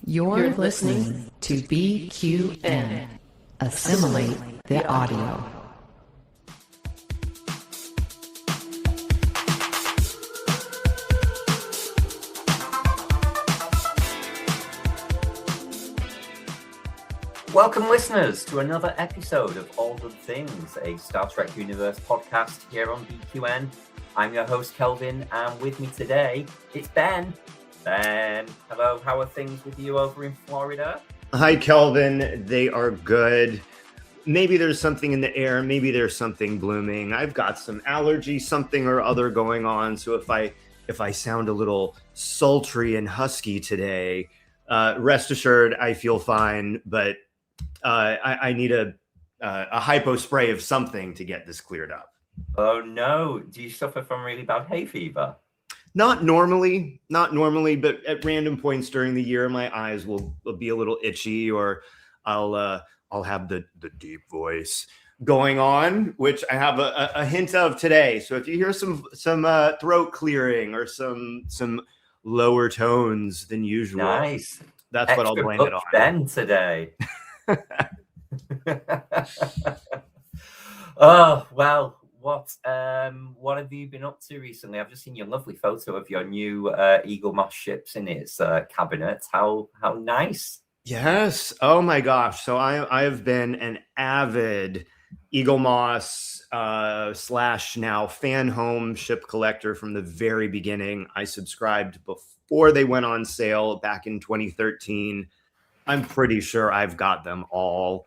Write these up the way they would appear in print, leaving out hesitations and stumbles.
You're listening to BQN. Assimilate the audio. Welcome, listeners, to another episode of All Good Things, a Star Trek Universe podcast here on BQN. I'm your host, Kelvin, and with me today, it's Ben. Ben, hello, how are things with you over in Florida? Hi, Kelvin. They are good. Maybe there's something in the air. Maybe there's something blooming. I've got some allergy, something or other going on. So if I sound a little sultry and husky today, rest assured I feel fine. But I need a hypo spray of something to get this cleared up. Oh no! Do you suffer from really bad hay fever? Not normally, but at random points during the year, my eyes will be a little itchy, or I'll have the deep voice going on, which I have a hint of today. So if you hear some throat clearing or some lower tones than usual, nice. That's extra what I'll blame it on. Ben today. Oh well. What have you been up to recently? I've just seen your lovely photo of your new Eagle Moss ships in its cabinet. How nice! Yes. Oh my gosh. So I have been an avid Eagle Moss / now fan home ship collector from the very beginning. I subscribed before they went on sale back in 2013. I'm pretty sure I've got them all,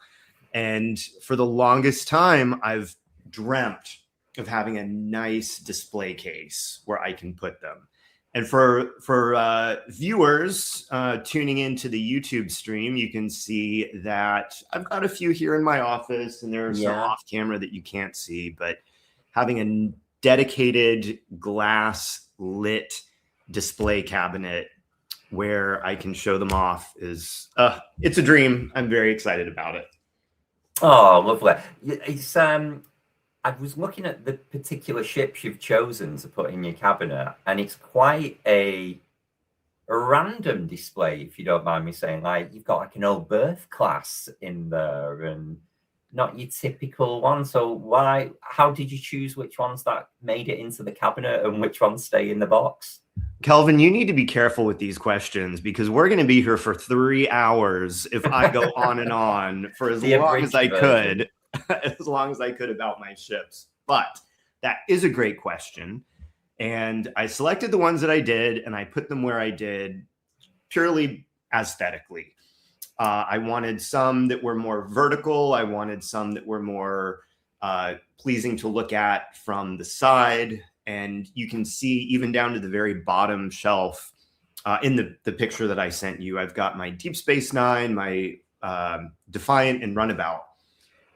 and for the longest time, I've dreamt of having a nice display case where I can put them. And for viewers tuning into the YouTube stream, you can see that I've got a few here in my office, and there's some off camera that you can't see, but having a dedicated glass lit display cabinet where I can show them off is it's a dream. I'm very excited about it. Oh, lovely. It's I was looking at the particular ships you've chosen to put in your cabinet, and it's quite a random display, if you don't mind me saying. Like, you've got like an old birth class in there and not your typical one. So how did you choose which ones that made it into the cabinet and which ones stay in the box? Kelvin, you need to be careful with these questions, because we're going to be here for 3 hours if I go on and on for as long as I could. As long as I could about my ships. But that is a great question. And I selected the ones that I did, and I put them where I did purely aesthetically. I wanted some that were more vertical. I wanted some that were more pleasing to look at from the side. And you can see even down to the very bottom shelf in the picture that I sent you, I've got my Deep Space Nine, my Defiant, and Runabout.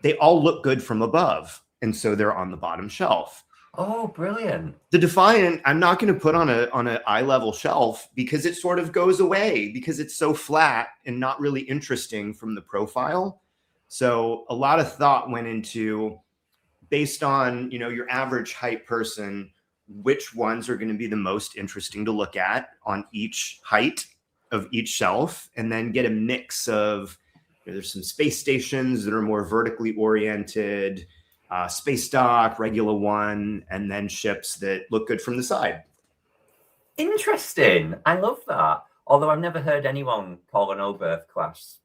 They all look good from above, and so they're on the bottom shelf. Oh, brilliant. The Defiant, I'm not going to put on an eye level shelf, because it sort of goes away because it's so flat and not really interesting from the profile. So a lot of thought went into, based on, your average height person, which ones are going to be the most interesting to look at on each height of each shelf, and then get a mix of, there's some space stations that are more vertically oriented, space dock, Regular One, and then ships that look good from the side. Interesting. I love that. Although I've never heard anyone call an Oberth class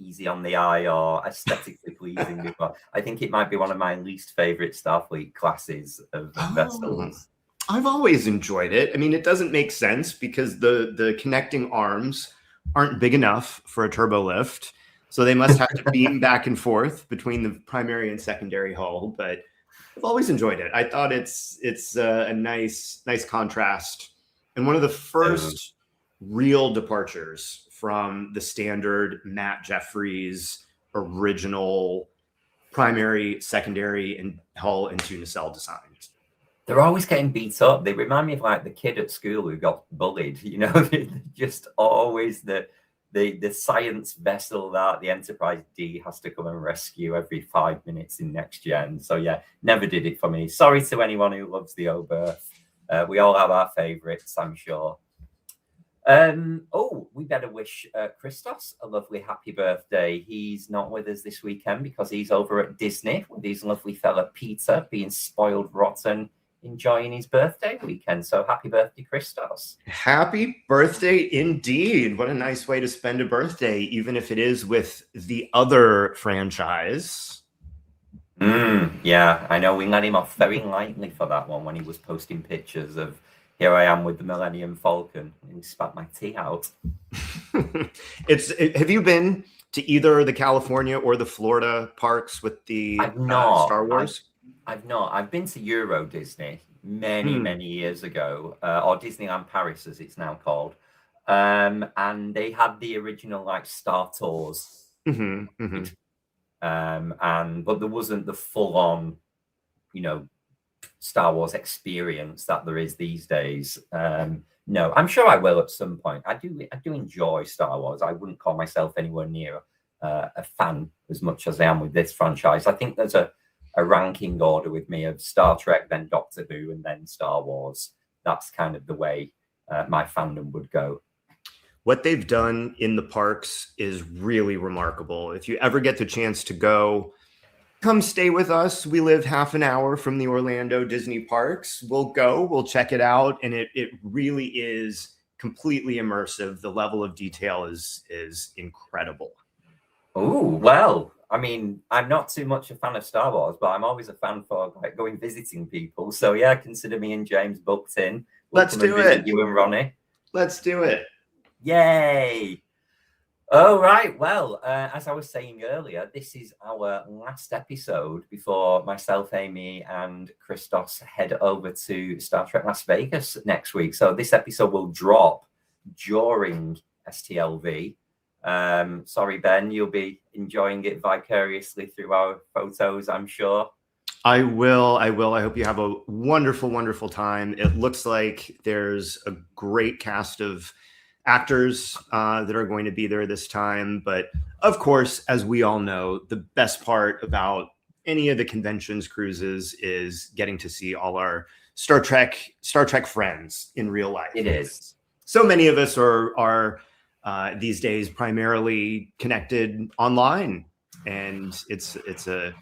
easy on the eye or aesthetically pleasing before. I think it might be one of my least favorite Starfleet classes of vessels. I've always enjoyed it. I mean, it doesn't make sense because the connecting arms aren't big enough for a turbo lift. So they must have to beam back and forth between the primary and secondary hull. But I've always enjoyed it. I thought it's a nice contrast, and one of the first real departures from the standard Matt Jeffries original primary, secondary, and hull and two nacelle designs. They're always getting beat up. They remind me of like the kid at school who got bullied. They're just always the science vessel that the Enterprise D has to come and rescue every 5 minutes in Next Gen. So yeah, never did it for me. Sorry to anyone who loves the Oberth. We all have our favorites, I'm sure. We better wish Christos a lovely happy birthday. He's not with us this weekend because he's over at Disney with his lovely fella Peter, being spoiled rotten, enjoying his birthday weekend. So happy birthday, Christos. Happy birthday indeed. What a nice way to spend a birthday, even if it is with the other franchise. Yeah, I know we let him off very lightly for that one when he was posting pictures of here I am with the Millennium Falcon and he spat my tea out. Have you been to either the California or the Florida parks with the Star Wars? I've not. I've been to Euro Disney many years ago, or Disneyland Paris as it's now called. And they had the original like Star Tours. But there wasn't the full-on, Star Wars experience that there is these days. No, I'm sure I will at some point. I do enjoy Star Wars. I wouldn't call myself anywhere near a fan as much as I am with this franchise. I think there's a ranking order with me of Star Trek, then Doctor Who, and then Star Wars. That's kind of the way my fandom would go. What they've done in the parks is really remarkable. If you ever get the chance to go, come stay with us. We live half an hour from the Orlando Disney parks. We'll go, we'll check it out. And it really is completely immersive. The level of detail is incredible. Oh, well, I mean, I'm not too much a fan of Star Wars, but I'm always a fan for like going visiting people. So yeah, consider me and James booked in. Let's do it. You and Ronnie. Let's do it. Yay. All right. Well, as I was saying earlier, this is our last episode before myself, Amy, and Christos head over to Star Trek Las Vegas next week. So this episode will drop during STLV. Sorry, Ben, you'll be enjoying it vicariously through our photos, I'm sure. I will. I hope you have a wonderful, wonderful time. It looks like there's a great cast of actors that are going to be there this time. But of course, as we all know, the best part about any of the conventions cruises is getting to see all our Star Trek friends in real life. It is. So many of us are these days primarily connected online, and it's a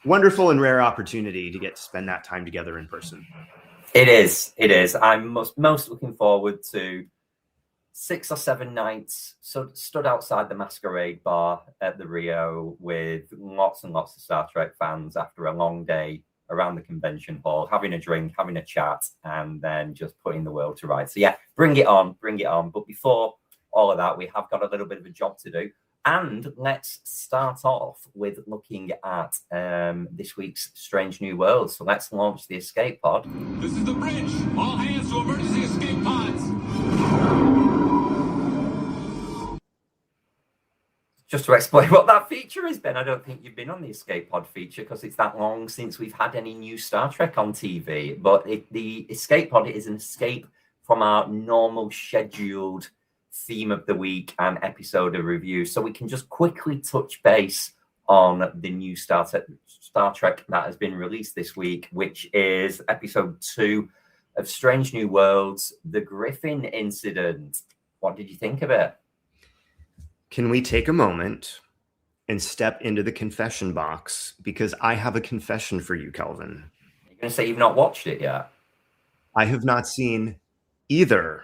wonderful and rare opportunity to get to spend that time together in person. It is. I'm most looking forward to 6 or 7 nights stood outside the Masquerade bar at the Rio with lots and lots of Star Trek fans after a long day around the convention hall, having a drink, having a chat, and then just putting the world to rights. So yeah, bring it on. But before all of that, we have got a little bit of a job to do. And let's start off with looking at this week's Strange New Worlds. So let's launch the escape pod. This is the bridge. All hands to emergency escape pods. Just to explain what that feature is, Ben, I don't think you've been on the escape pod feature because it's that long since we've had any new Star Trek on TV. But the escape pod is an escape from our normal scheduled theme of the week and episode of review. So we can just quickly touch base on the new Star Trek that has been released this week, which is episode 2 of Strange New Worlds, The Griffin Incident. What did you think of it? Can we take a moment and step into the confession box? Because I have a confession for you, Kelvin. You're going to say you've not watched it yet? I have not seen either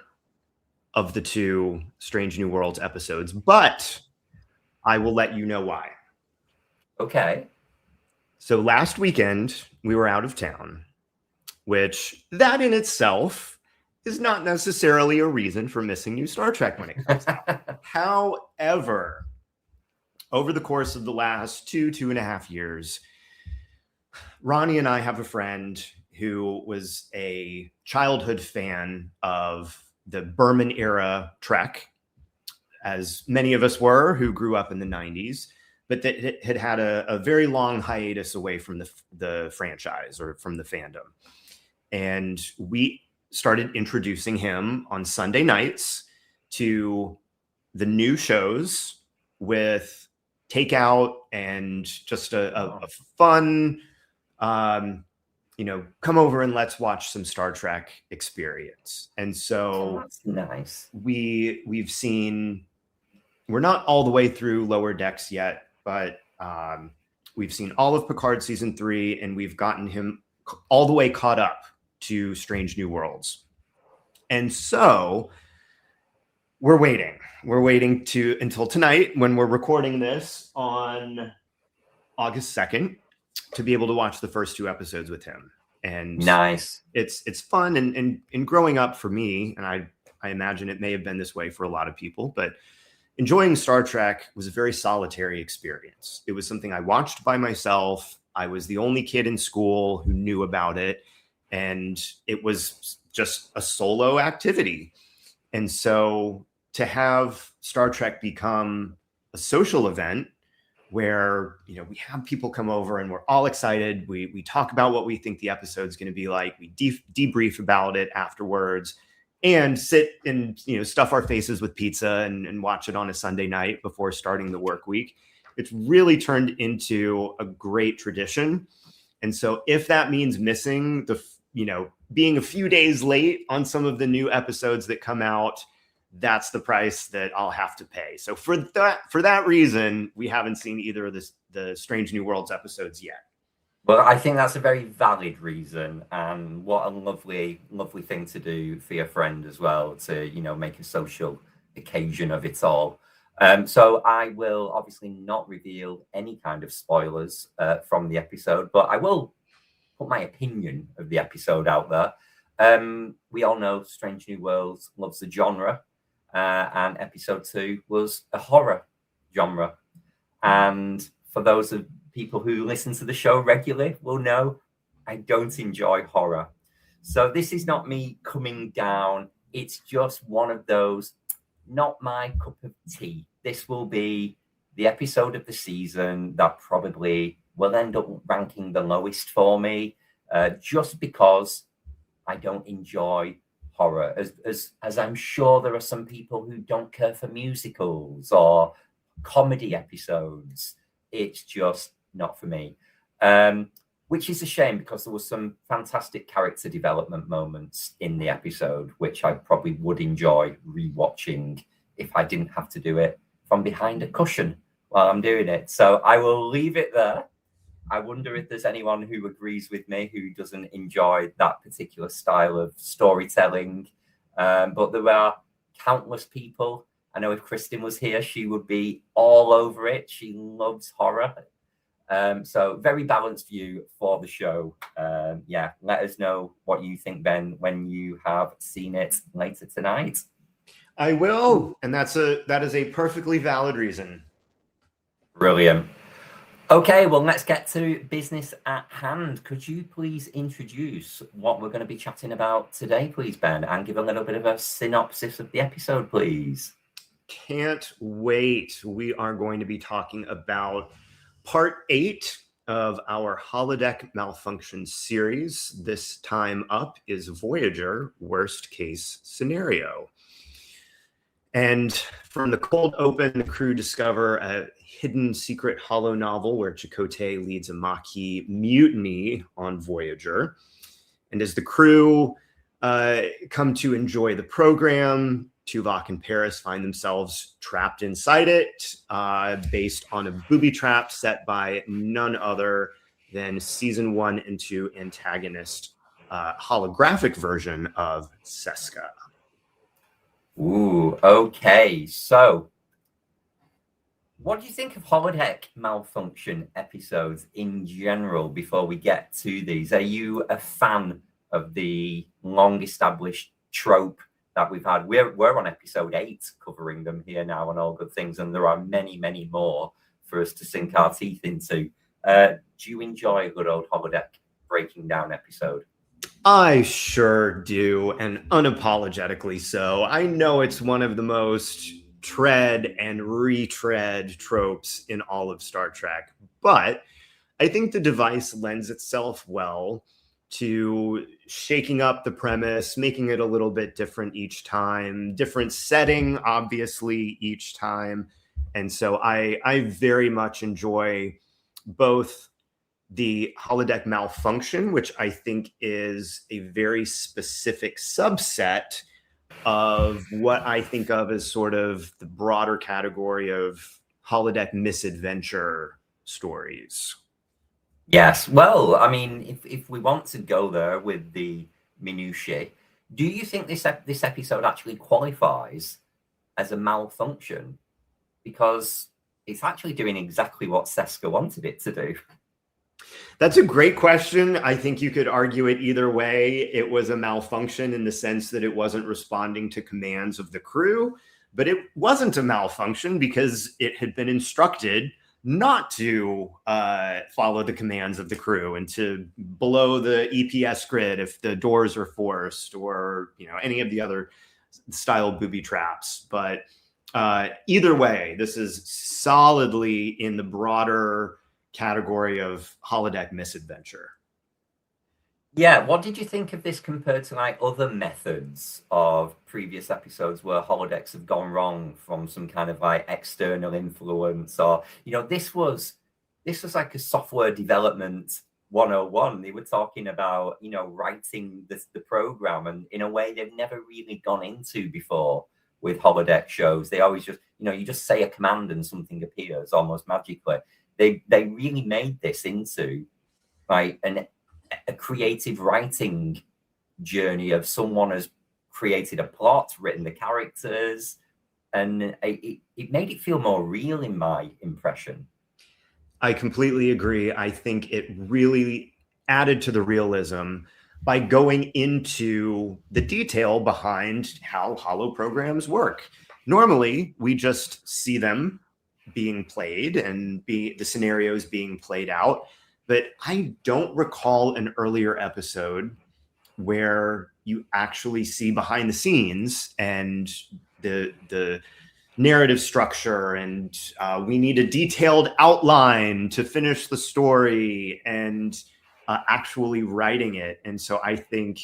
of the 2 Strange New Worlds episodes, but I will let you know why. Okay. So last weekend, we were out of town, which that in itself is not necessarily a reason for missing new Star Trek when it comes out. However, over the course of the last 2.5 years, Ronnie and I have a friend who was a childhood fan of the Berman era Trek, as many of us were who grew up in the 90s, but that had a very long hiatus away from the franchise or from the fandom. And we started introducing him on Sunday nights to the new shows with takeout and just a fun come over and let's watch some Star Trek experience. And so that's nice. We've seen, we're not all the way through Lower Decks yet, but we've seen all of Picard season 3, and we've gotten him all the way caught up to Strange New Worlds. And so we're waiting until tonight, when we're recording this on August 2nd, to be able to watch the first 2 episodes with him. And nice. It's fun. And growing up for me, and I imagine it may have been this way for a lot of people, but enjoying Star Trek was a very solitary experience. It was something I watched by myself. I was the only kid in school who knew about it. And it was just a solo activity. And so to have Star Trek become a social event where, we have people come over and we're all excited. We talk about what we think the episode's going to be like. We debrief about it afterwards, and sit and, stuff our faces with pizza and watch it on a Sunday night before starting the work week. It's really turned into a great tradition. And so if that means missing being a few days late on some of the new episodes that come out, that's the price that I'll have to pay. So for that reason, we haven't seen either of the Strange New Worlds episodes yet. Well, I think that's a very valid reason, and what a lovely, lovely thing to do for your friend as well, to, make a social occasion of it all. So I will obviously not reveal any kind of spoilers from the episode, but I will put my opinion of the episode out there. We all know Strange New Worlds loves the genre, and episode 2 was a horror genre. And for those of people who listen to the show regularly will know I don't enjoy horror. So this is not me coming down. It's just one of those, not my cup of tea. This will be the episode of the season that probably will end up ranking the lowest for me, just because I don't enjoy horror. As I'm sure there are some people who don't care for musicals or comedy episodes. It's just not for me, which is a shame, because there was some fantastic character development moments in the episode, which I probably would enjoy rewatching if I didn't have to do it from behind a cushion while I'm doing it. So I will leave it there. I wonder if there's anyone who agrees with me who doesn't enjoy that particular style of storytelling. But there are countless people. I know if Kristin was here, she would be all over it. She loves horror. So very balanced view for the show. Let us know what you think, Ben, when you have seen it later tonight. I will. And that is a perfectly valid reason. Brilliant. Okay, well, let's get to business at hand. Could you please introduce what we're going to be chatting about today, please, Ben, and give a little bit of a synopsis of the episode, please? Can't wait. We are going to be talking about part 8 of our Holodeck Malfunctions series. This time up is Voyager, worst case scenario. And from the cold open, the crew discover a hidden secret holo novel where Chakotay leads a Maquis mutiny on Voyager. And as the crew come to enjoy the program, Tuvok and Paris find themselves trapped inside it, based on a booby trap set by none other than season 1 and 2 antagonist holographic version of Seska. Ooh, okay. So, what do you think of Holodeck Malfunction episodes in general before we get to these? Are you a fan of the long-established trope that we've had? We're on episode 8 covering them here now on All Good Things, and there are many, many more for us to sink our teeth into. Do you enjoy a good old Holodeck breaking down episode? I sure do, and unapologetically so. I know it's one of the most tread and retread tropes in all of Star Trek, but I think the device lends itself well to shaking up the premise, making it a little bit different each time, different setting, obviously, each time. And so I very much enjoy both the holodeck malfunction, which I think is a very specific subset of what I think of as sort of the broader category of holodeck misadventure stories. Yes. Well, I mean, if we want to go there with the minutiae, do you think this episode actually qualifies as a malfunction? Because it's actually doing exactly what Seska wanted it to do. That's a great question. I think you could argue it either way. It was a malfunction in the sense that it wasn't responding to commands of the crew, but it wasn't a malfunction because it had been instructed not to follow the commands of the crew and to blow the EPS grid if the doors are forced, or any of the other style booby traps. But either way, this is solidly in the broader category of holodeck misadventure. Yeah, what did you think of this compared to like other methods of previous episodes where holodecks have gone wrong from some kind of like external influence? Or this was like a software development 101. They were talking about writing the program, and in a way they've never really gone into before with holodeck shows. They always just you just say a command and something appears almost magically. They really made this into like a creative writing journey of someone has created a plot, written the characters, and it made it feel more real in my impression. I completely agree. I think it really added to the realism by going into the detail behind how holo programs work. Normally, we just see them being played and the scenarios being played out. But I don't recall an earlier episode where you actually see behind the scenes and the narrative structure, and we need a detailed outline to finish the story, and actually writing it. And so I think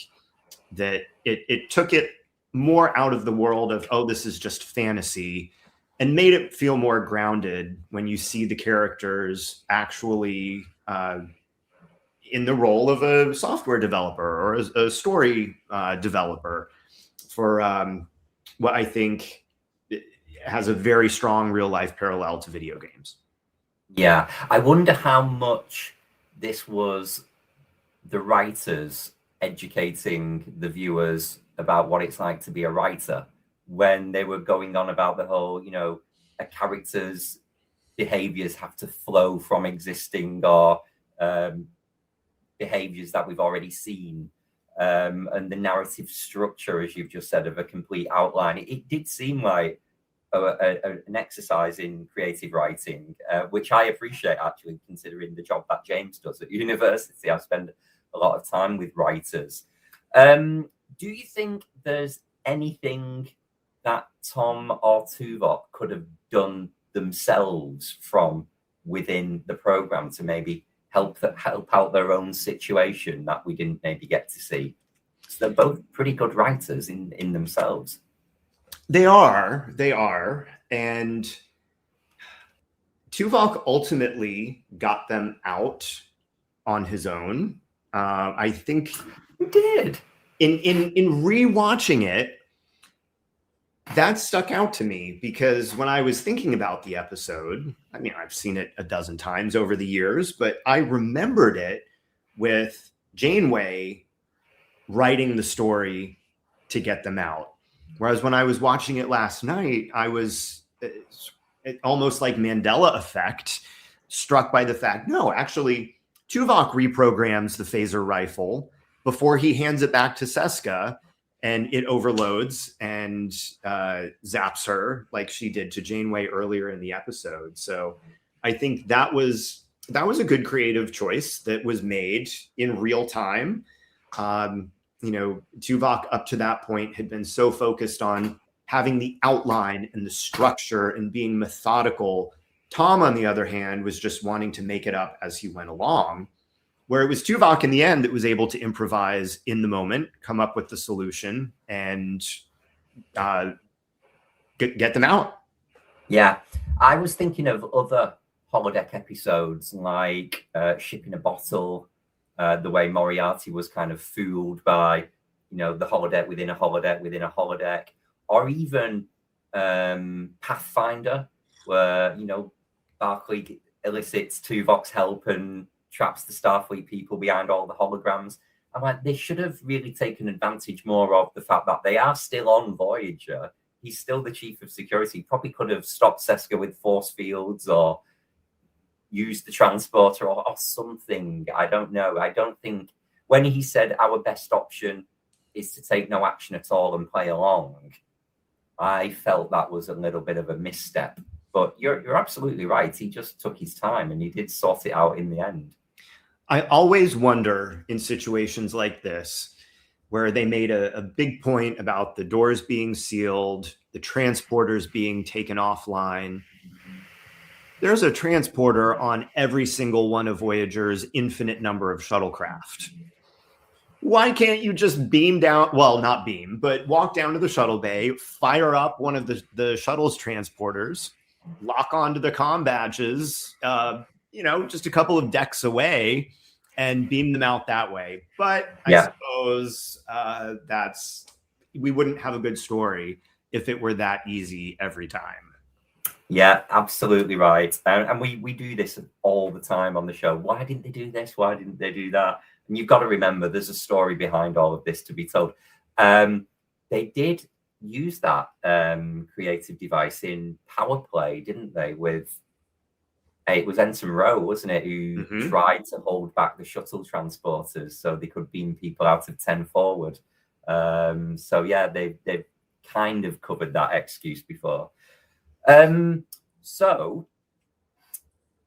that it took it more out of the world of, oh, this is just fantasy, and made it feel more grounded when you see the characters actually in the role of a software developer or a story developer for what I think has a very strong real life parallel to video games. Yeah, I wonder how much this was the writers educating the viewers about what it's like to be a writer, when they were going on about the whole, a character's behaviors have to flow from existing or behaviors that we've already seen, and the narrative structure, as you've just said, of a complete outline. It did seem like an exercise in creative writing, which I appreciate, actually, considering the job that James does at university. I spend a lot of time with writers. Do you think there's anything that Tom or Tuvok could have done themselves from within the program to maybe help out their own situation that we didn't maybe get to see? So they're both pretty good writers in themselves. They are. And Tuvok ultimately got them out on his own. I think he did. In rewatching it, that stuck out to me, because when I was thinking about the episode, I mean, I've seen it a dozen times over the years, but I remembered it with Janeway writing the story to get them out. Whereas when I was watching it last night, I was almost like Mandela effect, struck by the fact, no, actually, Tuvok reprograms the phaser rifle before he hands it back to Seska, and it overloads and zaps her like she did to Janeway earlier in the episode. So I think that was a good creative choice that was made in real time. Tuvok up to that point had been so focused on having the outline and the structure and being methodical. Tom, on the other hand, was just wanting to make it up as he went along, where it was Tuvok in the end that was able to improvise in the moment, come up with the solution, and get them out. Yeah, I was thinking of other holodeck episodes like Ship in a Bottle, the way Moriarty was kind of fooled by, the holodeck within a holodeck within a holodeck, or even Pathfinder, where, Barclay elicits Tuvok's help and traps the Starfleet people behind all the holograms. I'm like, they should have really taken advantage more of the fact that they are still on Voyager. He's still the chief of security. He probably could have stopped Seska with force fields or used the transporter or something. I don't know. I don't think when he said our best option is to take no action at all and play along, I felt that was a little bit of a misstep. But you're absolutely right. He just took his time and he did sort it out in the end. I always wonder in situations like this where they made a big point about the doors being sealed, the transporters being taken offline. There's a transporter on every single one of Voyager's infinite number of shuttlecraft. Why can't you just beam down? Well, not beam, but walk down to the shuttle bay, fire up one of the shuttle's transporters, lock onto the comm badges, just a couple of decks away, and beam them out that way. But I suppose we wouldn't have a good story if it were that easy every time. Yeah, absolutely right. And we do this all the time on the show. Why didn't they do this? Why didn't they do that? And you've got to remember, there's a story behind all of this to be told. They did use that creative device in Power Play, didn't they? It was Ensign Rowe, wasn't it, who tried to hold back the shuttle transporters so they could beam people out of 10 forward. They've kind of covered that excuse before. So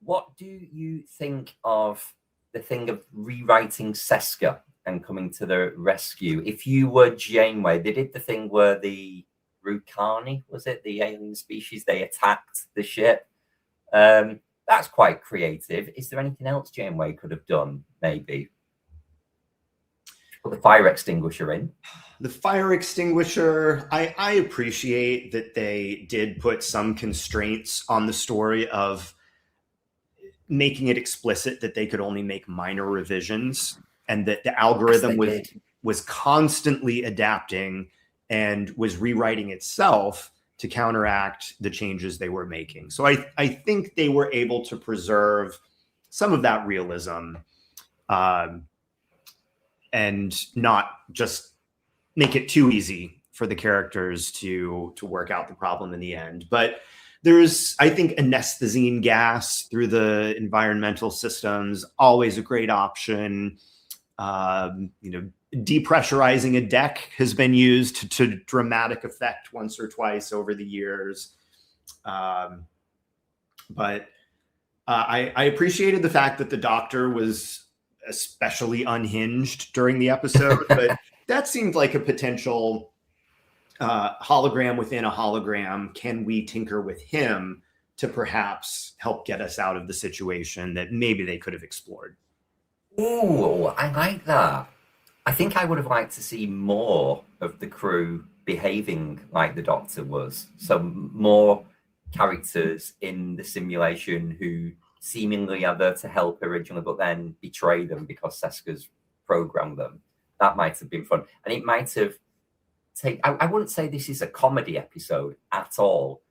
what do you think of the thing of rewriting Seska and coming to the rescue? If you were Janeway, they did the thing where the Rukani, was it, the alien species, they attacked the ship. That's quite creative. Is there anything else Janeway could have done, maybe? Put the fire extinguisher in. The fire extinguisher, I appreciate that they did put some constraints on the story of making it explicit that they could only make minor revisions and that the algorithm was constantly adapting and was rewriting itself to counteract the changes they were making. So I think they were able to preserve some of that realism and not just make it too easy for the characters to work out the problem in the end. But there's, I think, anesthetizine gas through the environmental systems, always a great option. Depressurizing a deck has been used to dramatic effect once or twice over the years. But I appreciated the fact that the Doctor was especially unhinged during the episode, but that seemed like a potential hologram within a hologram. Can we tinker with him to perhaps help get us out of the situation that maybe they could have explored? Oh, I like that. I think I would have liked to see more of the crew behaving like the Doctor was. So more characters in the simulation who seemingly are there to help originally, but then betray them because Seska's programmed them. That might have been fun. And it might have I wouldn't say this is a comedy episode at all,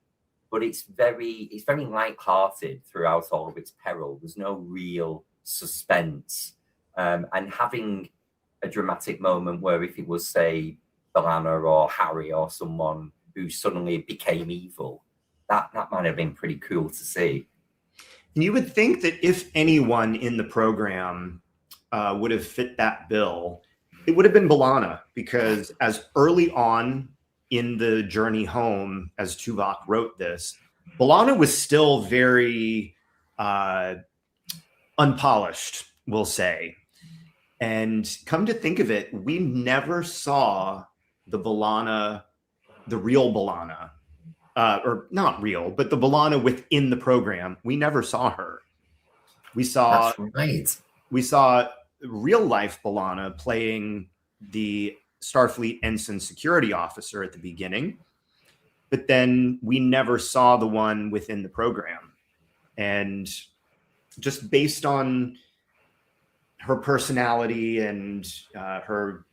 but it's very light-hearted throughout all of its peril. There's no real suspense. And having a dramatic moment where if it was, say, B'Elanna or Harry or someone who suddenly became evil, that might have been pretty cool to see. And you would think that if anyone in the program would have fit that bill, it would have been B'Elanna, because as early on in the journey home, as Tuvok wrote this, B'Elanna was still very unpolished, we'll say. And come to think of it, we never saw the B'Elanna, the real B'Elanna, or not real, but the B'Elanna within the program. We never saw her. We saw real life B'Elanna playing the Starfleet ensign security officer at the beginning, but then we never saw the one within the program. And just based on her personality and her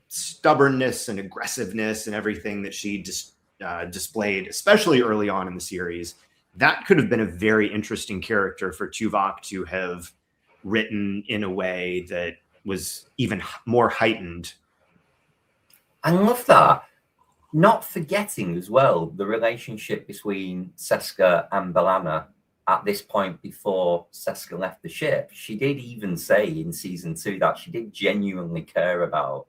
stubbornness and aggressiveness and everything that she displayed, especially early on in the series, that could have been a very interesting character for Tuvok to have written in a way that was even more heightened. I love that. Not forgetting as well the relationship between Seska and B'Elanna at this point before Seska left the ship. She did even say in season 2 that she did genuinely care about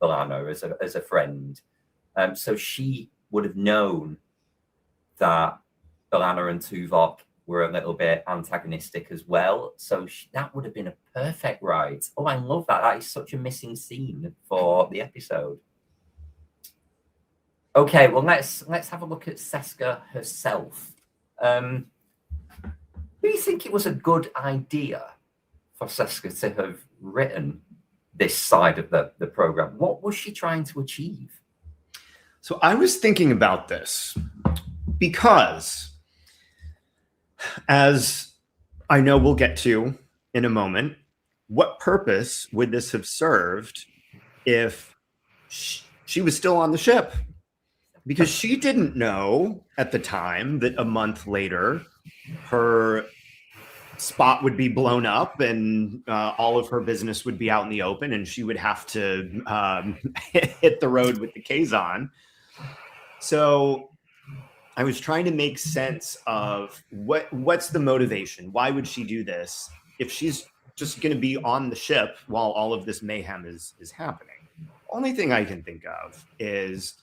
B'Elanna as a friend. So she would have known that B'Elanna and Tuvok were a little bit antagonistic as well. So that would have been a perfect ride. Oh, I love that. That is such a missing scene for the episode. Okay, well, let's have a look at Seska herself. Do you think it was a good idea for Seska to have written this side of the program? What was she trying to achieve? So I was thinking about this because, as I know we'll get to in a moment, what purpose would this have served if she was still on the ship? Because she didn't know at the time that a month later her spot would be blown up and all of her business would be out in the open and she would have to hit the road with the Kazon. So I was trying to make sense of what's the motivation? Why would she do this if she's just going to be on the ship while all of this mayhem is happening? Only thing I can think of is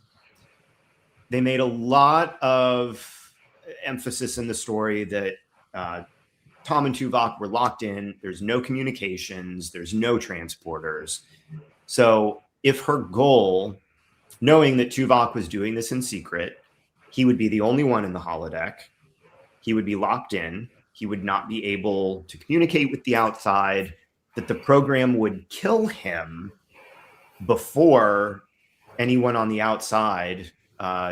they made a lot of emphasis in the story that Tom and Tuvok were locked in. There's no communications. There's no transporters. So if her goal, knowing that Tuvok was doing this in secret, he would be the only one in the holodeck. He would be locked in. He would not be able to communicate with the outside, that the program would kill him before anyone on the outside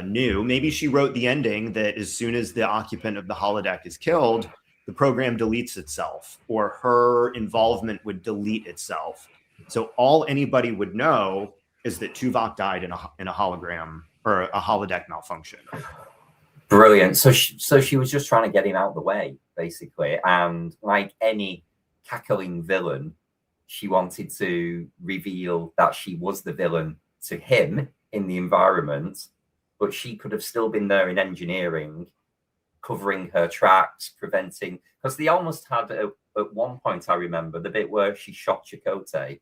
knew. Maybe she wrote the ending that as soon as the occupant of the holodeck is killed, the program deletes itself, or her involvement would delete itself. So all anybody would know is that Tuvok died in a hologram or a holodeck malfunction. Brilliant. So she was just trying to get him out of the way, basically. And like any cackling villain, she wanted to reveal that she was the villain to him in the environment, but she could have still been there in engineering, covering her tracks, preventing, because they almost had at one point, I remember the bit where she shot Chakotay.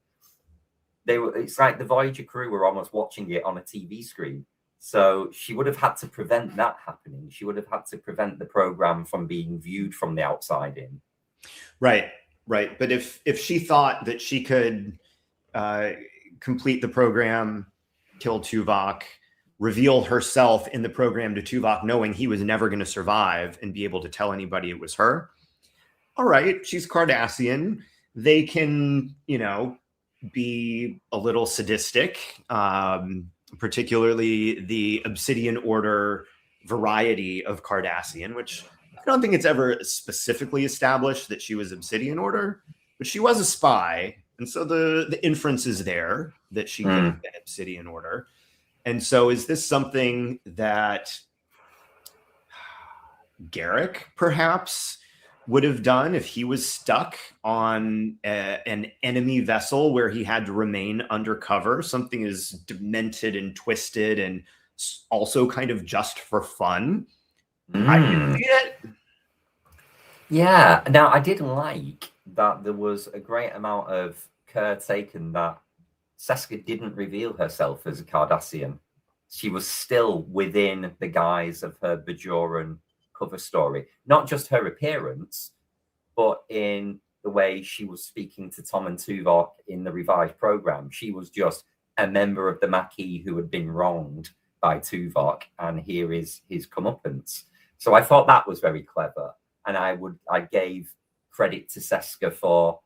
It's like the Voyager crew were almost watching it on a TV screen. So she would have had to prevent that happening. She would have had to prevent the program from being viewed from the outside in. Right. But if she thought that she could complete the program, kill Tuvok, reveal herself in the program to Tuvok, knowing he was never going to survive and be able to tell anybody it was her. All right, she's Cardassian. They can, be a little sadistic, particularly the Obsidian Order variety of Cardassian, which I don't think it's ever specifically established that she was Obsidian Order, but she was a spy. And so the inference is there that she could have been Obsidian Order. And so is this something that Garrick perhaps would have done if he was stuck on an enemy vessel where he had to remain undercover? Something as demented and twisted and also kind of just for fun. I can see it. Yeah. Now, I did like that there was a great amount of care taken that Seska didn't reveal herself as a Cardassian. She was still within the guise of her Bajoran cover story. Not just her appearance, but in the way she was speaking to Tom and Tuvok in the revived program. She was just a member of the Maquis who had been wronged by Tuvok, and here is his comeuppance. So I thought that was very clever. And I gave credit to Seska for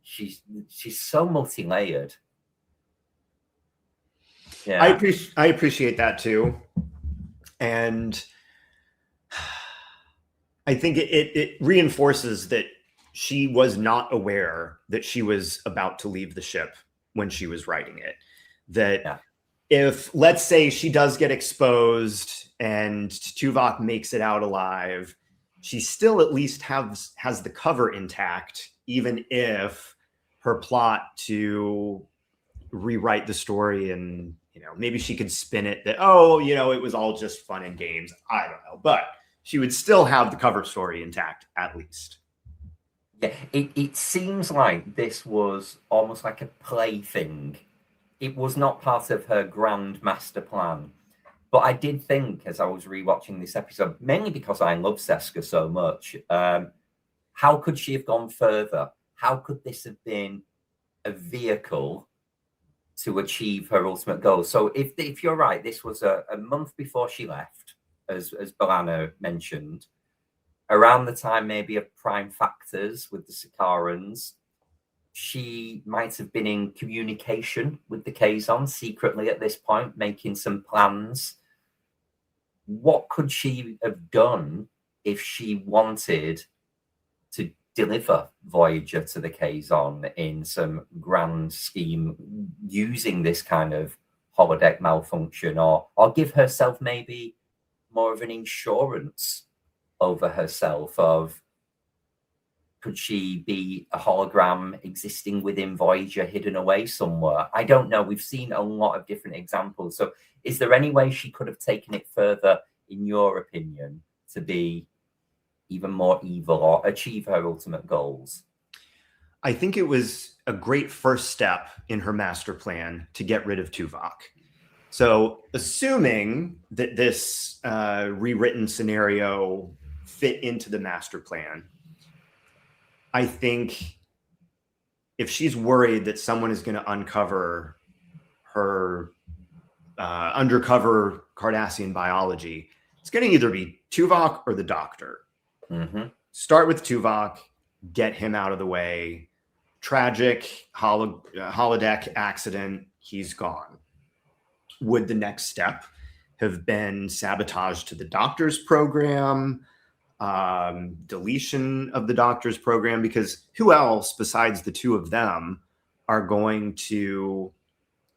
she's so multi-layered. Yeah, I appreciate that too. And I think it reinforces that she was not aware that she was about to leave the ship when she was writing it. That if, let's say, she does get exposed and Tuvok makes it out alive, she still at least has the cover intact, even if her plot to rewrite the story and, maybe she could spin it that, it was all just fun and games. I don't know. But she would still have the cover story intact, at least. Yeah, it seems like this was almost like a plaything. It was not part of her grand master plan. But I did think, as I was rewatching this episode, mainly because I love Seska so much, how could she have gone further? How could this have been a vehicle to achieve her ultimate goal? So if you're right, this was a month before she left, as B'Elanna mentioned, around the time maybe of prime factors with the Sakarans, she might have been in communication with the Kazon secretly at this point, making some plans. What could she have done if she wanted to deliver Voyager to the Kazon in some grand scheme using this kind of holodeck malfunction, or give herself maybe more of an insurance over herself of, could she be a hologram existing within Voyager hidden away somewhere? I don't know. We've seen a lot of different examples. So is there any way she could have taken it further, in your opinion, to be even more evil or achieve her ultimate goals? I think it was a great first step in her master plan to get rid of Tuvok. So assuming that this rewritten scenario fit into the master plan, I think if she's worried that someone is going to uncover her undercover Cardassian biology, it's going to either be Tuvok or the Doctor. Mm-hmm. Start with Tuvok, get him out of the way. Tragic holodeck accident, he's gone. Would the next step have been sabotage to the Doctor's program, deletion of the Doctor's program? Because who else besides the two of them are going to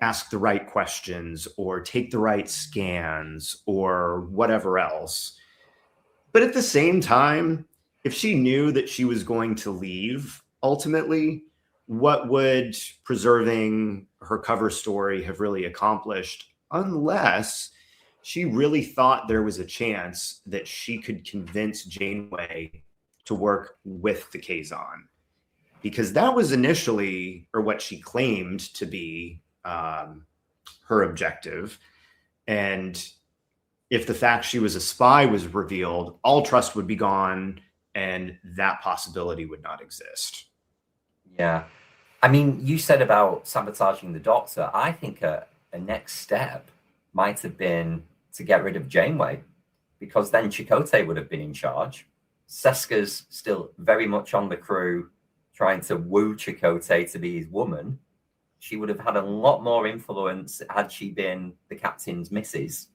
ask the right questions or take the right scans or whatever else? But at the same time, if she knew that she was going to leave ultimately, what would preserving her cover story have really accomplished, unless she really thought there was a chance that she could convince Janeway to work with the Kazon? Because that was initially, or what she claimed to be, her objective. And if the fact she was a spy was revealed, all trust would be gone, and that possibility would not exist. Yeah. I mean, you said about sabotaging the Doctor. I think a next step might have been to get rid of Janeway, because then Chakotay would have been in charge. Seska's still very much on the crew, trying to woo Chakotay to be his woman. She would have had a lot more influence had she been the captain's missus.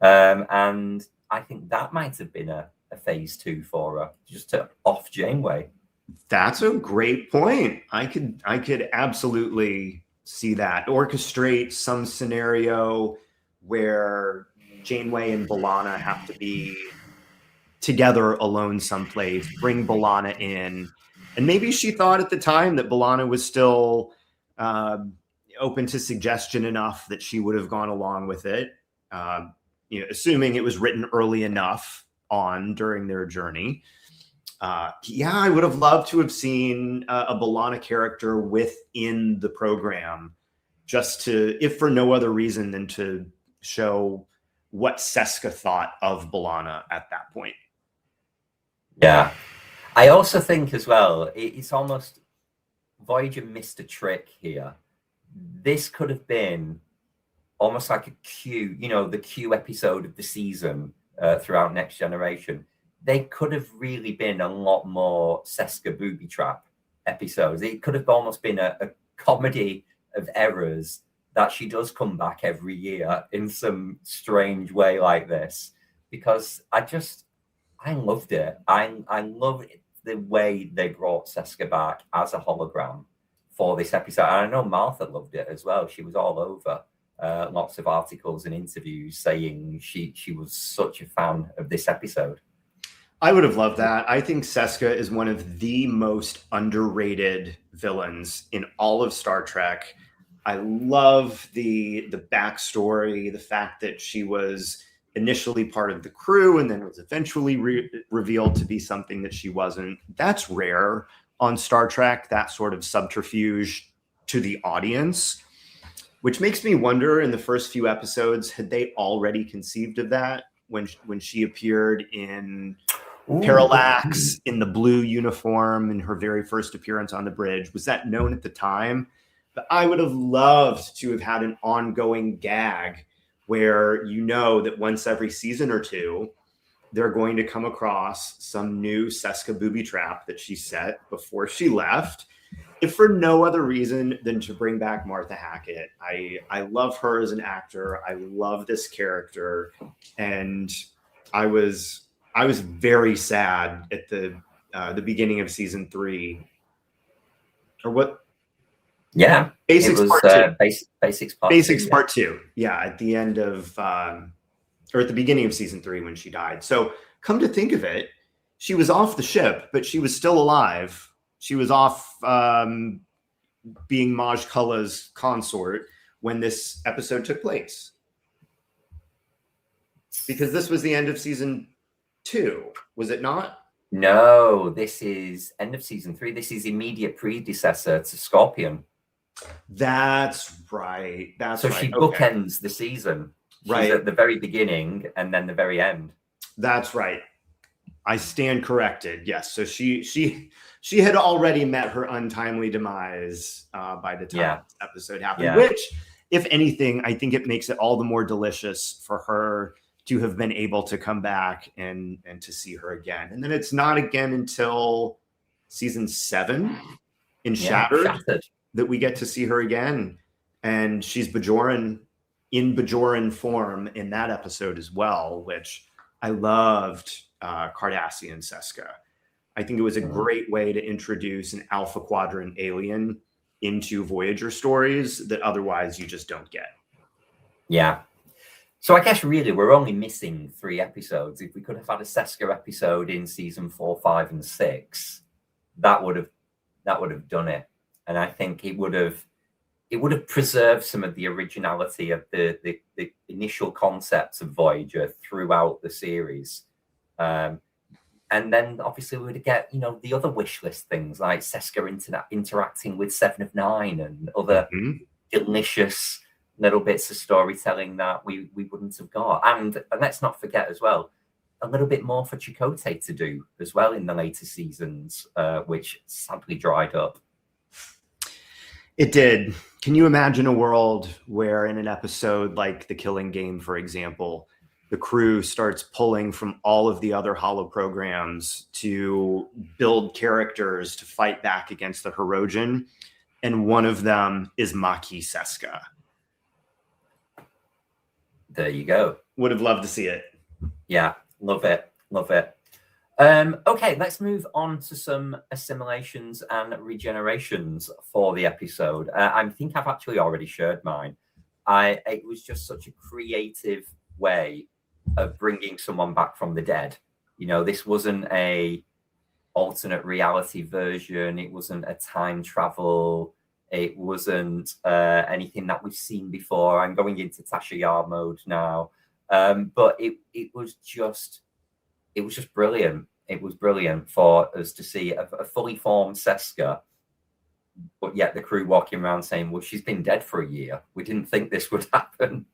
And I think that might have been a phase 2 for her, just to off Janeway. That's a great point. I could absolutely see that. Orchestrate some scenario where Janeway and B'Elanna have to be together alone someplace, bring B'Elanna in. And maybe she thought at the time that B'Elanna was still open to suggestion enough that she would have gone along with it, assuming it was written early enough on during their journey. I would have loved to have seen a B'Elanna character within the program, just to, if for no other reason than to show what Seska thought of B'Elanna at that point. Yeah. I also think as well, it's almost Voyager missed a trick here. This could have been almost like a Q, the Q episode of the season throughout Next Generation. They could have really been a lot more Seska booby trap episodes. It could have almost been a comedy of errors that she does come back every year in some strange way like this. Because I I loved it. I love the way they brought Seska back as a hologram for this episode. And I know Martha loved it as well. She was all over lots of articles and interviews saying she was such a fan of this episode. I would have loved that. I think Seska is one of the most underrated villains in all of Star Trek. I love the backstory, the fact that she was initially part of the crew and then was eventually revealed to be something that she wasn't. That's rare on Star Trek, that sort of subterfuge to the audience, which makes me wonder, in the first few episodes, had they already conceived of that when she appeared in Parallax in the blue uniform in her very first appearance on the bridge? Was that known at the time? But I would have loved to have had an ongoing gag where you know that once every season or two, they're going to come across some new Seska booby trap that she set before she left, if for no other reason than to bring back Martha Hackett. I love her as an actor. I love this character. And I was very sad at the beginning of season 3. Or what? Yeah, Basics it was, part 2. Basics part Basics 2, part 2. Yeah, at the end of or at the beginning of season 3 when she died. So come to think of it, she was off the ship, but she was still alive. She was off being Maj Kulla's consort when this episode took place. Because this was the end of season 2, was it not? No, this is end of season 3. This is immediate predecessor to Scorpion. That's right. So right. she bookends the season. She's right at the very beginning and then the very end. That's right. I stand corrected. Yes. So she had already met her untimely demise by the time this episode happened. Which, if anything, I think it makes it all the more delicious for her to have been able to come back and to see her again. And then it's not again until season 7 in Shattered that we get to see her again. And she's Bajoran in Bajoran form in that episode as well, which I loved. Cardassian Seska. I think it was a great way to introduce an Alpha Quadrant alien into Voyager stories that otherwise you just don't get. Yeah. So I guess really we're only missing 3 episodes. If we could have had a Seska episode in season 4, 5, and 6, that would have done it. And I think it would have preserved some of the originality of the initial concepts of Voyager throughout the series. And then obviously we would get, the other wish list things like Seska interacting with 7 of 9 and other delicious little bits of storytelling that we wouldn't have got. And let's not forget as well, a little bit more for Chakotay to do as well in the later seasons, which sadly dried up. It did. Can you imagine a world where in an episode like The Killing Game, for example, the crew starts pulling from all of the other holo programs to build characters to fight back against the Hirogen, and one of them is Maquis Seska? There you go. Would have loved to see it. Yeah, love it. Okay, let's move on to some assimilations and regenerations for the episode. I think I've actually already shared mine. It was just such a creative way of bringing someone back from the dead. This wasn't a alternate reality version. It wasn't a time travel. It wasn't anything that we've seen before. I'm going into Tasha Yar mode now. But it was just brilliant. It was brilliant for us to see a fully formed Seska, but yet the crew walking around saying, well, she's been dead for a year. We didn't think this would happen.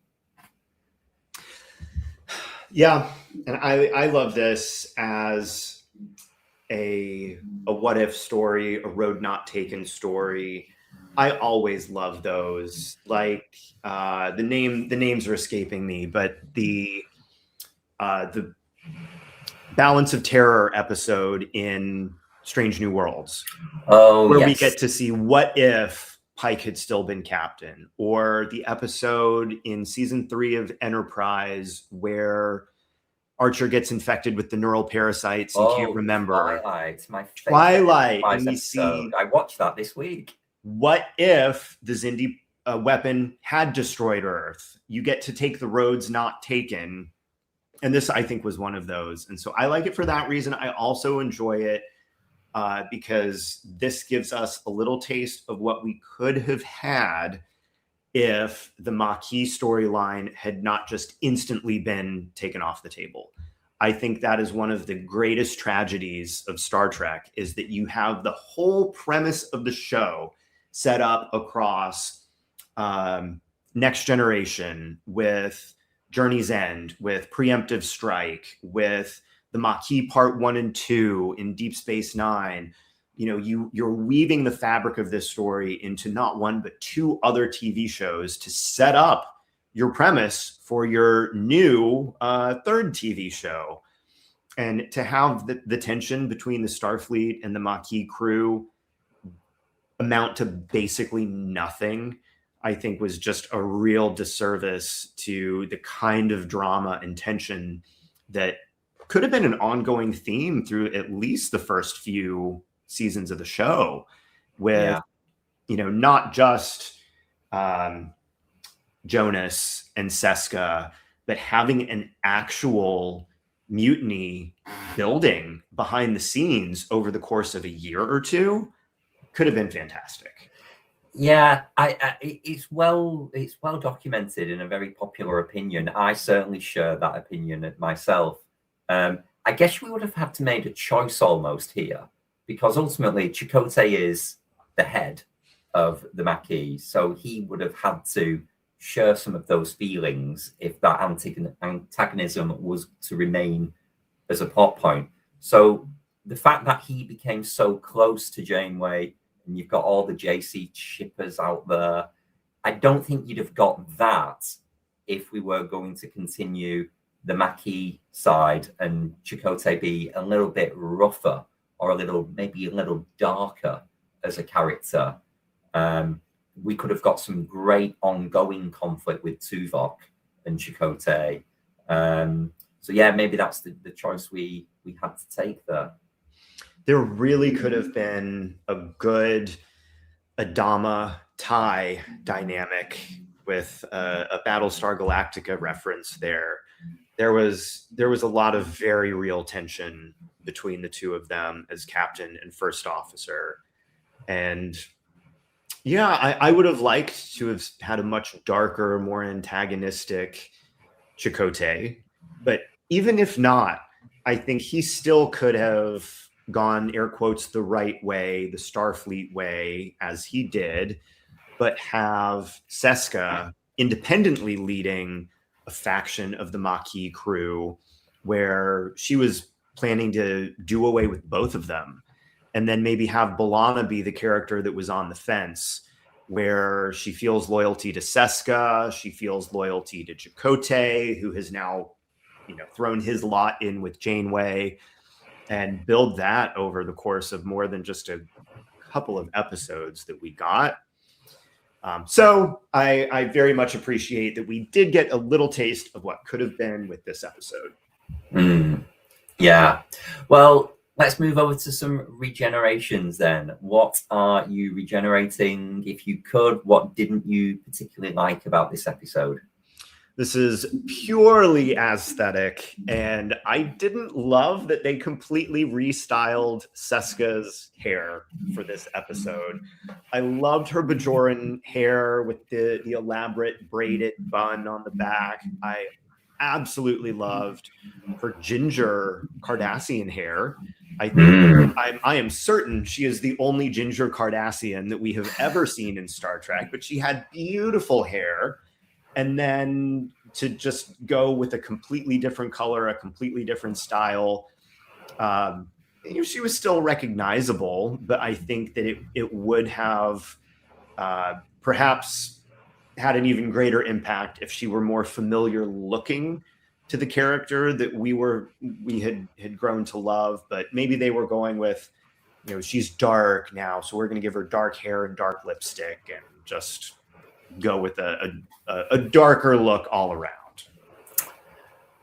Yeah, and I love this as a what if story, a road not taken story. I always love those. Like the names are escaping me, but the Balance of Terror episode in Strange New Worlds, where we get to see what if Pike had still been captain, or the episode in season 3 of Enterprise where Archer gets infected with the neural parasites and can't remember. Twilight, my favorite Twilight, and we episode. see. I watched that this week. What if the Xindi weapon had destroyed Earth? You get to take the roads not taken. And this, I think, was one of those. And so I like it for that reason. I also enjoy it because this gives us a little taste of what we could have had if the Maquis storyline had not just instantly been taken off the table. I think that is one of the greatest tragedies of Star Trek, is that you have the whole premise of the show set up across Next Generation, with Journey's End, with Preemptive Strike, with the Maquis Part 1 and 2 in Deep Space Nine. You know, you're weaving the fabric of this story into not one, but two other TV shows to set up your premise for your new third TV show. And to have the tension between the Starfleet and the Maquis crew amount to basically nothing, I think was just a real disservice to the kind of drama and tension that could have been an ongoing theme through at least the first few seasons of the show, with you know, not just Jonas and Seska, but having an actual mutiny building behind the scenes over the course of a year or two could have been fantastic. Yeah, it's well documented in a very popular opinion. I certainly share that opinion myself. I guess we would have had to make a choice almost here, because ultimately Chakotay is the head of the Maquis, so he would have had to share some of those feelings if that antagonism was to remain as a plot point. So the fact that he became so close to Janeway, and you've got all the JC shippers out there, I don't think you'd have got that if we were going to continue the Maquis side and Chakotay be a little bit rougher, or maybe a little darker as a character. We could have got some great ongoing conflict with Tuvok and Chakotay. So yeah, maybe that's the choice we had to take there. There really could have been a good Adama Ty dynamic with a Battlestar Galactica reference there. There was a lot of very real tension between the two of them as captain and first officer. And yeah, I would have liked to have had a much darker, more antagonistic Chakotay. But even if not, I think he still could have gone, air quotes, the right way, the Starfleet way, as he did, but have Seska independently leading a faction of the Maquis crew where she was planning to do away with both of them. And then maybe have B'Elanna be the character that was on the fence, where she feels loyalty to Seska, she feels loyalty to Chakotay, who has now, you know, thrown his lot in with Janeway, and build that over the course of more than just a couple of episodes that we got. So I very much appreciate that we did get a little taste of what could have been with this episode. Yeah. Well, let's move over to some regenerations then. What are you regenerating? If you could, what didn't you particularly like about this episode? This is purely aesthetic, and I didn't love that they completely restyled Seska's hair for this episode. I loved her Bajoran hair with the elaborate braided bun on the back. I absolutely loved her ginger Cardassian hair. I think I am certain she is the only ginger Cardassian that we have ever seen in Star Trek, but she had beautiful hair. And then to just go with a completely different color, a completely different style, she was still recognizable, but I think that it would have perhaps had an even greater impact if she were more familiar looking to the character that we had grown to love. But maybe they were going with, you know, she's dark now, so we're going to give her dark hair and dark lipstick and just go with a darker look all around.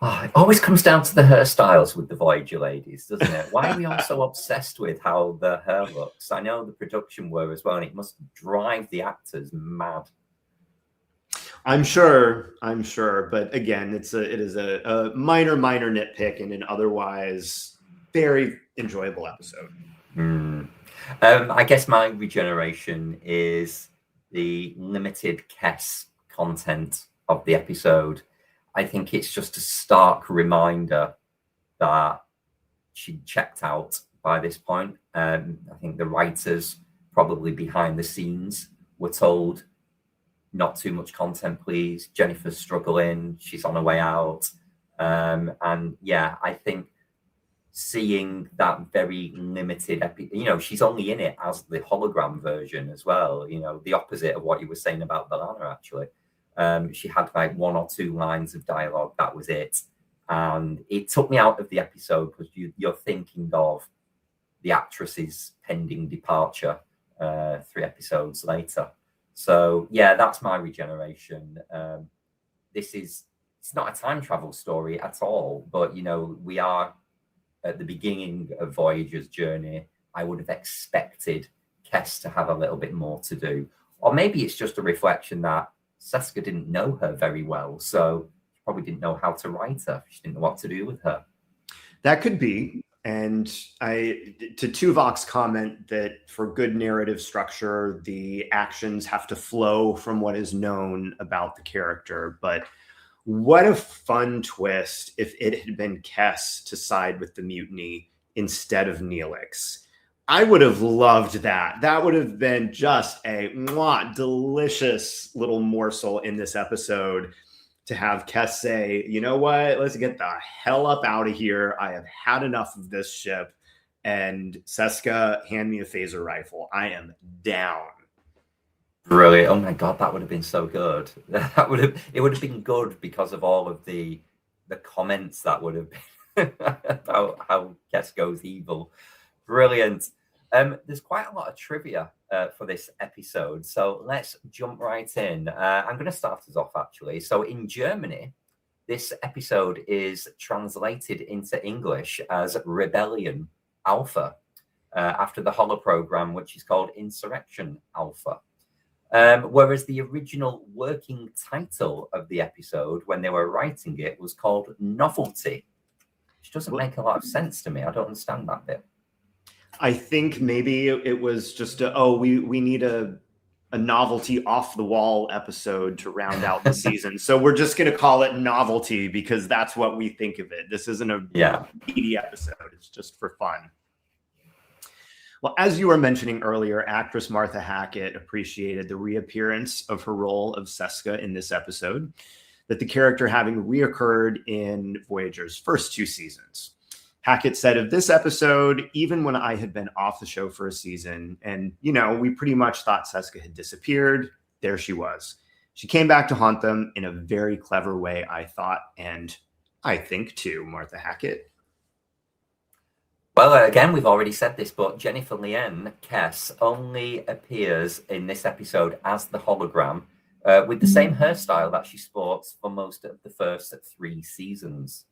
Oh, it always comes down to the hairstyles with the Voyager ladies, doesn't it? Why are we all so obsessed with how the hair looks? I know the production were as well, and it must drive the actors mad. I'm sure, but again, it is a minor nitpick in an otherwise very enjoyable episode. I guess my regeneration is the limited Kes content of the episode. I think it's just a stark reminder that she checked out by this point. I think the writers, probably behind the scenes, were told, not too much content, please. Jennifer's struggling. She's on her way out. And yeah, I think seeing that very limited, she's only in it as the hologram version as well. The opposite of what you were saying about B'Elanna, actually. She had like 1 or 2 lines of dialogue. That was it. And it took me out of the episode because you're thinking of the actress's pending departure 3 episodes later. So yeah, that's my regeneration. It's not a time travel story at all, but we are at the beginning of Voyager's journey. I would have expected Kes to have a little bit more to do, or maybe it's just a reflection that Seska didn't know her very well, so she probably didn't know how to write her. She didn't know what to do with her. That could be. And to Tuvok's comment that for good narrative structure, the actions have to flow from what is known about the character. But what a fun twist if it had been Kes to side with the mutiny instead of Neelix. I would have loved that. That would have been just a delicious little morsel in this episode to have Kes say, you know what, let's get the hell up out of here. I have had enough of this ship. And Seska, hand me a phaser rifle. I am down. Brilliant. Oh my God, that would have been so good. It would have been good because of all of the comments that would have been about how Kes goes evil. Brilliant. There's quite a lot of trivia for this episode, so let's jump right in. I'm going to start us off, actually. So in Germany, this episode is translated into English as Rebellion Alpha, after the holo program, which is called Insurrection Alpha. Whereas the original working title of the episode, when they were writing it, was called Novelty, which doesn't make a lot of sense to me. I don't understand that bit. I think maybe it was just we need a novelty off the wall episode to round out the season. So we're just going to call it Novelty because that's what we think of it. This isn't a meaty episode. It's just for fun. Well, as you were mentioning earlier, actress Martha Hackett appreciated the reappearance of her role of Seska in this episode, that the character having reoccurred in Voyager's first 2 seasons. Hackett said of this episode, even when I had been off the show for a season and, we pretty much thought Seska had disappeared, there she was. She came back to haunt them in a very clever way, I thought, and I think too, Martha Hackett. Well, again, we've already said this, but Jennifer Lien Kes only appears in this episode as the hologram with the same hairstyle that she sports for most of the first 3 seasons.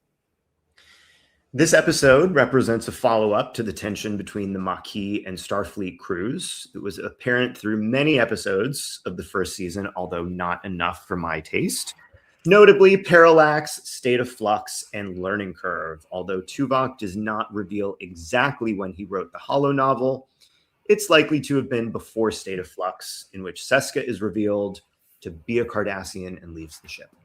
This episode represents a follow-up to the tension between the Maquis and Starfleet crews. It was apparent through many episodes of the first season, although not enough for my taste. Notably, Parallax, State of Flux, and Learning Curve. Although Tuvok does not reveal exactly when he wrote the holo novel, it's likely to have been before State of Flux, in which Seska is revealed to be a Cardassian and leaves the ship.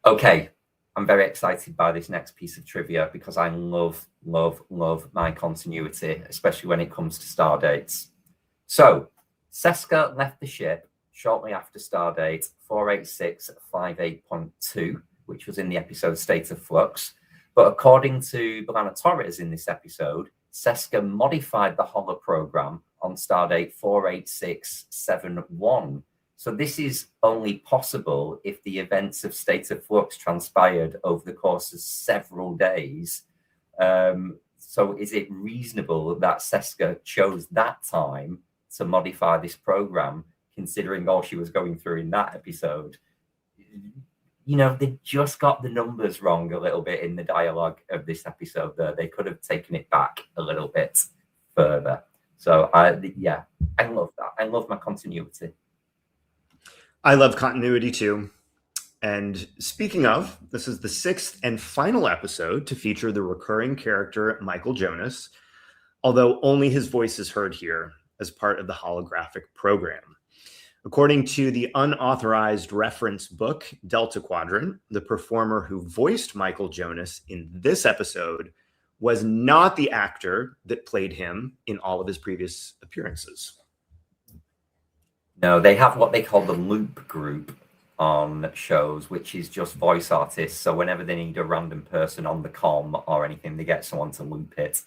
Okay. I'm very excited by this next piece of trivia because I love my continuity, especially when it comes to star dates. So, Seska left the ship shortly after stardate 48658.2, which was in the episode State of Flux. But according to B'Elanna Torres in this episode, Seska modified the holo program on stardate 48671. So this is only possible if the events of State of Flux transpired over the course of several days. So is it reasonable that Seska chose that time to modify this program, considering all she was going through in that episode? they just got the numbers wrong a little bit in the dialogue of this episode there. They could have taken it back a little bit further. So I love that. I love my continuity. I love continuity too. And speaking of, this is the 6th and final episode to feature the recurring character Michael Jonas, although only his voice is heard here as part of the holographic program. According to the unauthorized reference book, Delta Quadrant, the performer who voiced Michael Jonas in this episode was not the actor that played him in all of his previous appearances. No, they have what they call the loop group on shows, which is just voice artists. So whenever they need a random person on the comm or anything, they get someone to loop it.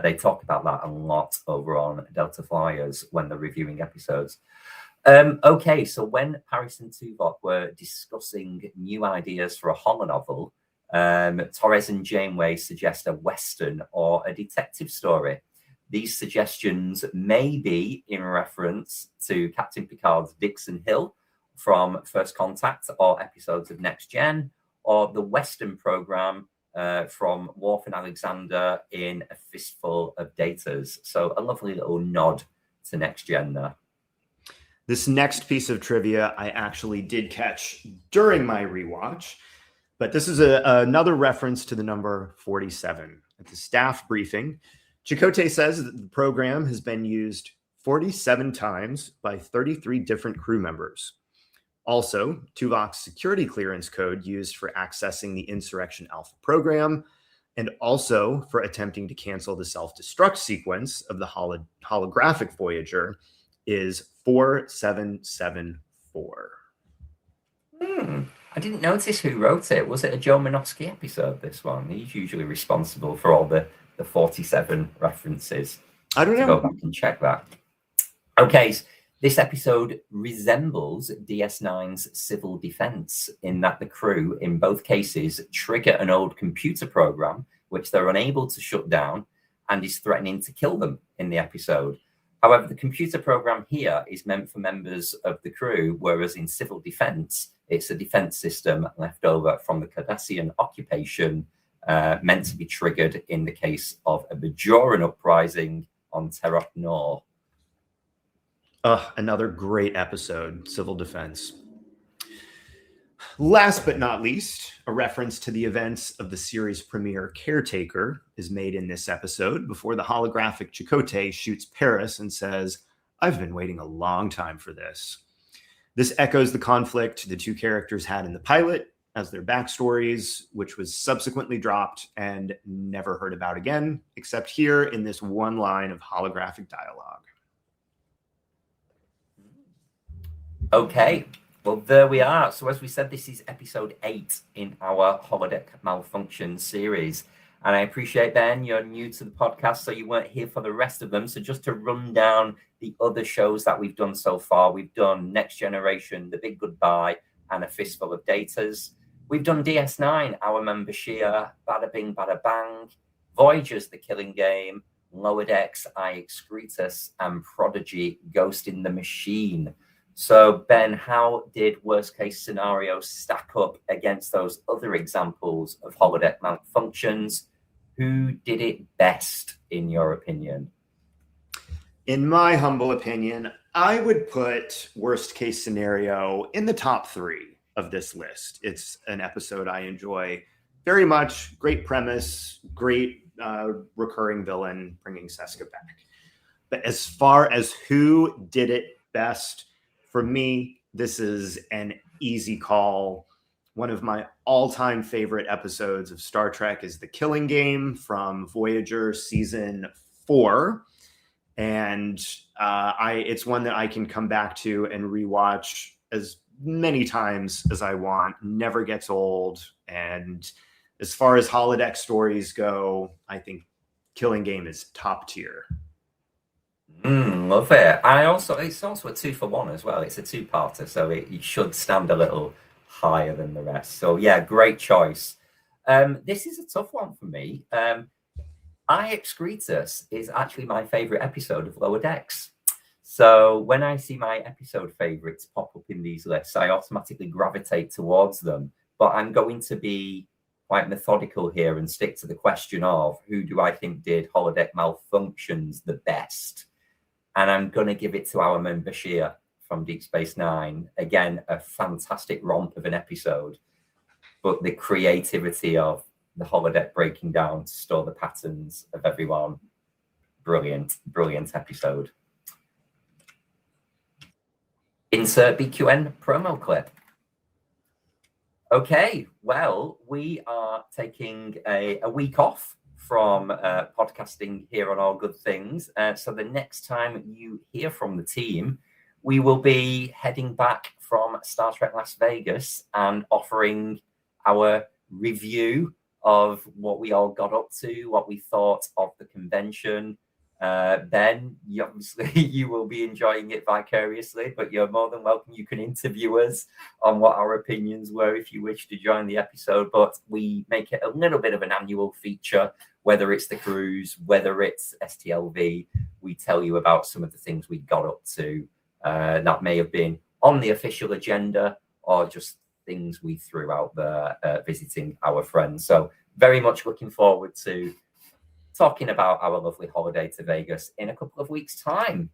They talk about that a lot over on Delta Flyers when they're reviewing episodes. Okay, so when Paris and Tuvok were discussing new ideas for a holonovel, Torres and Janeway suggest a Western or a detective story. These suggestions may be in reference to Captain Picard's Dixon Hill from First Contact or episodes of Next Gen, or the Western program from Worf and Alexander in A Fistful of Datas. So a lovely little nod to Next Gen there. This next piece of trivia I actually did catch during my rewatch, but this is another reference to the number 47. At the staff briefing, Chakotay says that the program has been used 47 times by 33 different crew members. Also, Tuvok's security clearance code used for accessing the Insurrection Alpha program, and also for attempting to cancel the self-destruct sequence of the holographic Voyager, is 4774. I didn't notice who wrote it. Was it a Joe Minosky episode, this one? He's usually responsible for all the 47 references. I don't know. Go back and check that. Okay, this episode resembles DS9's Civil Defense in that the crew, in both cases, trigger an old computer program which they're unable to shut down and is threatening to kill them in the episode. However, the computer program here is meant for members of the crew, whereas in Civil Defense, it's a defense system left over from the Cardassian occupation, meant to be triggered in the case of a Bajoran uprising on Terok Nor. Another great episode, Civil Defense. Last but not least, a reference to the events of the series premiere Caretaker is made in this episode before the holographic Chakotay shoots Paris and says, "I've been waiting a long time for this." This echoes the conflict the two characters had in the pilot as their backstories, which was subsequently dropped and never heard about again, except here in this one line of holographic dialogue. Okay, well, there we are. So as we said, this is episode 8 in our Holodeck Malfunction series. And I appreciate, Ben, you're new to the podcast, so you weren't here for the rest of them. So just to run down the other shows that we've done so far, we've done Next Generation, The Big Goodbye, and A Fistful of Datas. We've done DS9, Our Man Bashir, Bada Bing, Bada Bang, Voyager's The Killing Game, Lower Decks, I Excretus, and Prodigy, Ghost in the Machine. So, Ben, how did Worst Case Scenario stack up against those other examples of holodeck malfunctions? Who did it best, in your opinion? In my humble opinion, I would put Worst Case Scenario in the top 3 of this list. It's an episode I enjoy very much. Great premise, great recurring villain, bringing Seska back. But as far as who did it best, for me, this is an easy call. One of my all-time favorite episodes of Star Trek is The Killing Game from Voyager season 4. And it's one that I can come back to and rewatch as many times as I want. Never gets old. And as far as holodeck stories go, I think Killing Game is top tier. Love it. It's also a 2-for-1 as well. It's a 2-parter, so it should stand a little higher than the rest. So yeah, great choice. This is a tough one for me. I Excretus is actually my favorite episode of Lower Decks. So when I see my episode favorites pop up in these lists, I automatically gravitate towards them but I'm going to be quite methodical here and stick to the question of who do I think did Holodeck Malfunctions the best? And I'm going to give it to our man Bashir from Deep Space Nine. Again, a fantastic romp of an episode, but the creativity of the holodeck breaking down to store the patterns of everyone. Brilliant, brilliant episode. Insert BQN promo clip. Okay, well, we are taking a week off from podcasting here on All Good Things. So the next time you hear from the team, we will be heading back from Star Trek Las Vegas and offering our review of what we all got up to, what we thought of the convention. Ben, you will be enjoying it vicariously, but you're more than welcome. You can interview us on what our opinions were if you wish to join the episode, but we make it a little bit of an annual feature, whether it's the cruise, whether it's STLV. We tell you about some of the things we got up to that may have been on the official agenda or just things we threw out there visiting our friends. So very much looking forward to talking about our lovely holiday to Vegas in a couple of weeks' time.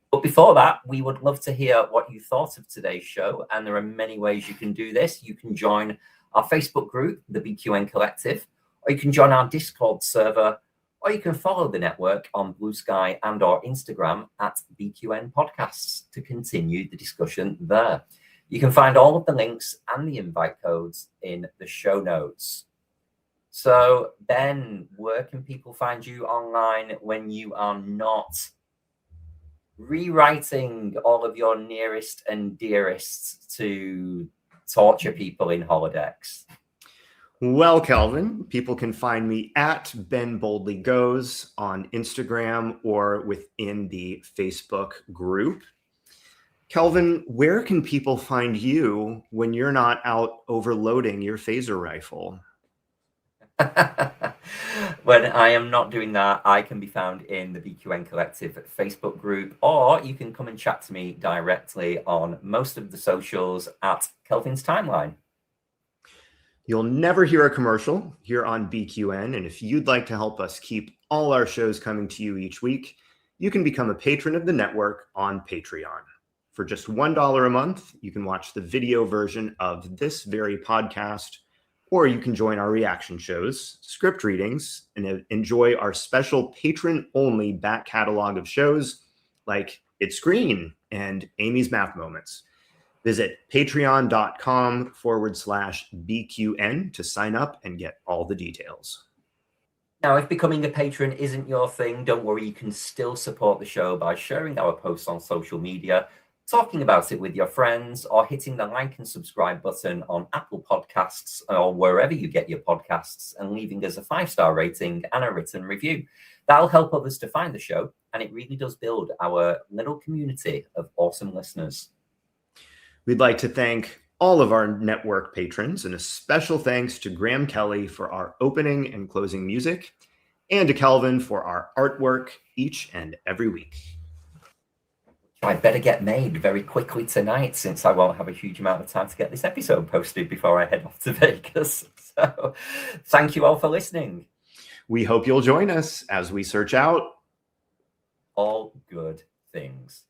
But before that, we would love to hear what you thought of today's show. And there are many ways you can do this. You can join our Facebook group, the BQN Collective, or you can join our Discord server, or you can follow the network on Bluesky and or Instagram at BQN Podcasts to continue the discussion there. You can find all of the links and the invite codes in the show notes. So, Ben, where can people find you online when you are not rewriting all of your nearest and dearest to torture people in holodecks? Well, Kelvin, people can find me at Ben Boldly Goes on Instagram or within the Facebook group. Kelvin, where can people find you when you're not out overloading your phaser rifle? When I am not doing that, I can be found in the BQN Collective Facebook group, or you can come and chat to me directly on most of the socials at Kelvin's Timeline. You'll never hear a commercial here on BQN, and if you'd like to help us keep all our shows coming to you each week, you can become a patron of the network on Patreon. For just $1 a month, you can watch the video version of this very podcast, or you can join our reaction shows, script readings, and enjoy our special patron-only back catalog of shows like It's Green and Amy's Math Moments. Visit patreon.com/BQN to sign up and get all the details. Now, if becoming a patron isn't your thing, don't worry, you can still support the show by sharing our posts on social media, talking about it with your friends, or hitting the like and subscribe button on Apple Podcasts or wherever you get your podcasts, and leaving us a 5-star rating and a written review. That'll help others to find the show, and it really does build our little community of awesome listeners. We'd like to thank all of our network patrons, and a special thanks to Graham Kelly for our opening and closing music, and to Kelvin for our artwork each and every week. I better get made very quickly tonight, since I won't have a huge amount of time to get this episode posted before I head off to Vegas. So thank you all for listening. We hope you'll join us as we search out all good things.